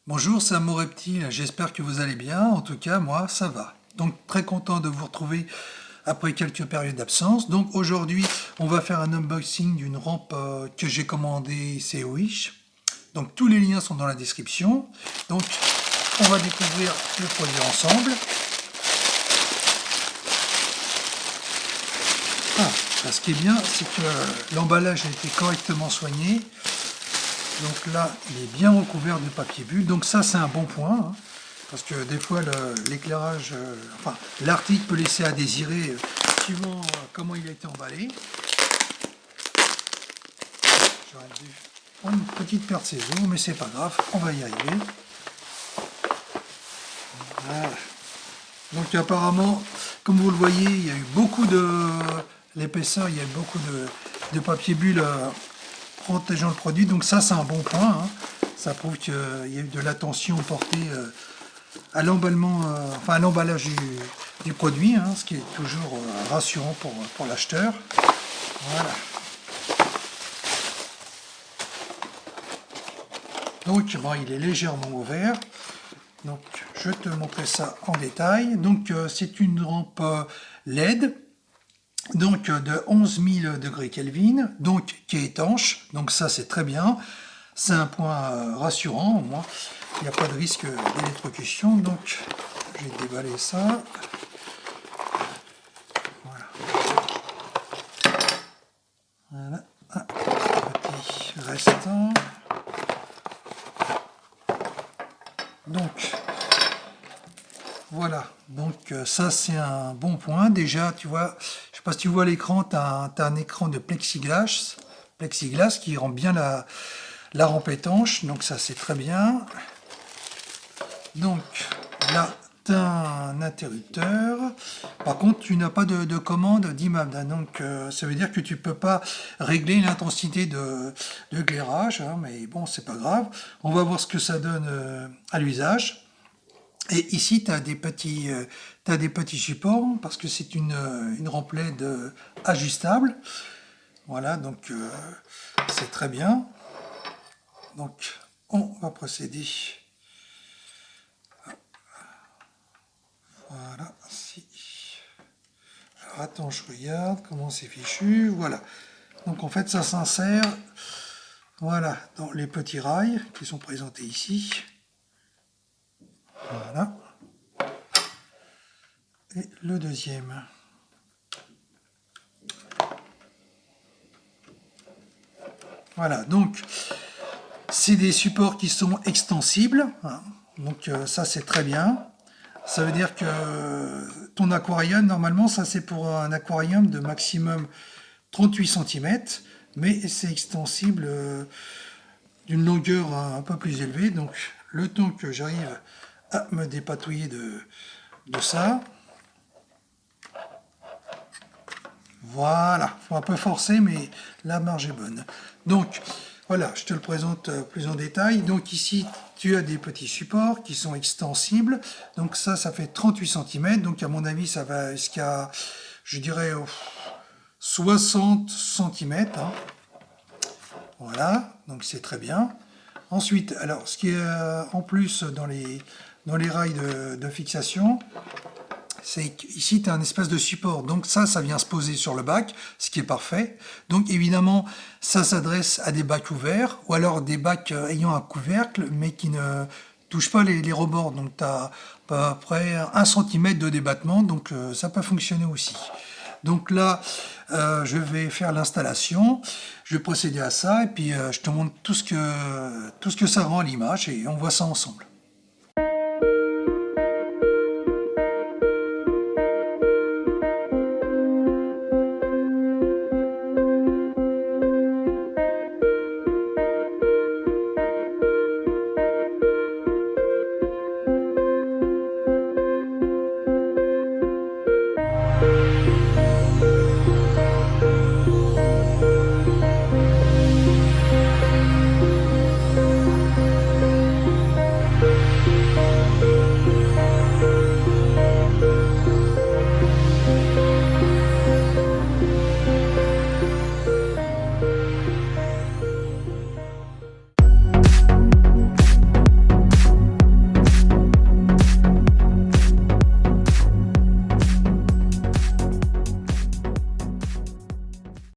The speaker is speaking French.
Bonjour, c'est Amo Reptile, j'espère que vous allez bien, en tout cas moi ça va. Donc très content de vous retrouver après quelques périodes d'absence. Donc aujourd'hui on va faire un unboxing d'une rampe que j'ai commandée chez Wish. Donc tous les liens sont dans la description. Donc on va découvrir le produit ensemble. Ce qui est bien, c'est que l'emballage a été correctement soigné. Donc là, il est bien recouvert de papier bulle. Donc ça, c'est un bon point. Hein, parce que des fois, l'éclairage, l'article peut laisser à désirer suivant comment il a été emballé. J'aurais dû prendre une petite paire de ciseaux, mais c'est pas grave, on va y arriver. Voilà. Donc apparemment, comme vous le voyez, il y a eu beaucoup de... l'épaisseur, il y a eu beaucoup de papier bulle protégeant le produit, donc ça c'est un bon point, hein. Ça prouve qu'il y a eu de l'attention portée à l'emballement, à l'emballage du produit, hein, ce qui est toujours rassurant pour l'acheteur. Voilà. Donc bon, il est légèrement ouvert. Donc je vais te montrer ça en détail. Donc c'est une rampe LED. Donc de 11 000 degrés Kelvin, donc qui est étanche, donc ça c'est très bien, c'est un point rassurant, au moins il n'y a pas de risque d'électrocution. Donc je vais déballer ça, voilà, un petit restant, donc voilà, donc ça c'est un bon point. Déjà tu vois, je sais pas si tu vois l'écran, tu as un écran de plexiglas qui rend bien la rampe étanche, donc ça c'est très bien. Donc là tu as un interrupteur, par contre tu n'as pas de commande d'image, hein, donc ça veut dire que tu peux pas régler l'intensité de l'éclairage, hein, mais bon c'est pas grave, on va voir ce que ça donne à l'usage. Et ici, tu as des petits supports, parce que c'est une rampe LED ajustable. Voilà, donc c'est très bien. Donc, on va procéder. Voilà, si. Alors, attends, je regarde comment c'est fichu. Voilà. Donc, en fait, ça s'insère, voilà, dans les petits rails qui sont présentés ici. Voilà. Et le deuxième. Voilà, donc c'est des supports qui sont extensibles, hein. Donc ça c'est très bien. Ça veut dire que ton aquarium, normalement ça c'est pour un aquarium de maximum 38 cm, mais c'est extensible d'une longueur un peu plus élevée. Donc le temps que j'arrive à me dépatouiller de ça, voilà, faut un peu forcer, mais la marge est bonne. Donc voilà, je te le présente plus en détail. Donc ici, tu as des petits supports qui sont extensibles. Donc ça fait 38 cm. Donc à mon avis, ça va jusqu'à, je dirais, 60 cm. Hein. Voilà, donc c'est très bien. Ensuite, alors ce qui est en plus dans les rails de fixation, c'est qu'ici tu as un espèce de support, donc ça vient se poser sur le bac, ce qui est parfait. Donc évidemment ça s'adresse à des bacs ouverts, ou alors des bacs ayant un couvercle mais qui ne touchent pas les rebords, donc tu as à peu près 1 cm de débattement, donc ça peut fonctionner aussi. Donc là je vais faire l'installation, je vais procéder à ça, et puis je te montre tout ce que ça rend à l'image, et on voit ça ensemble.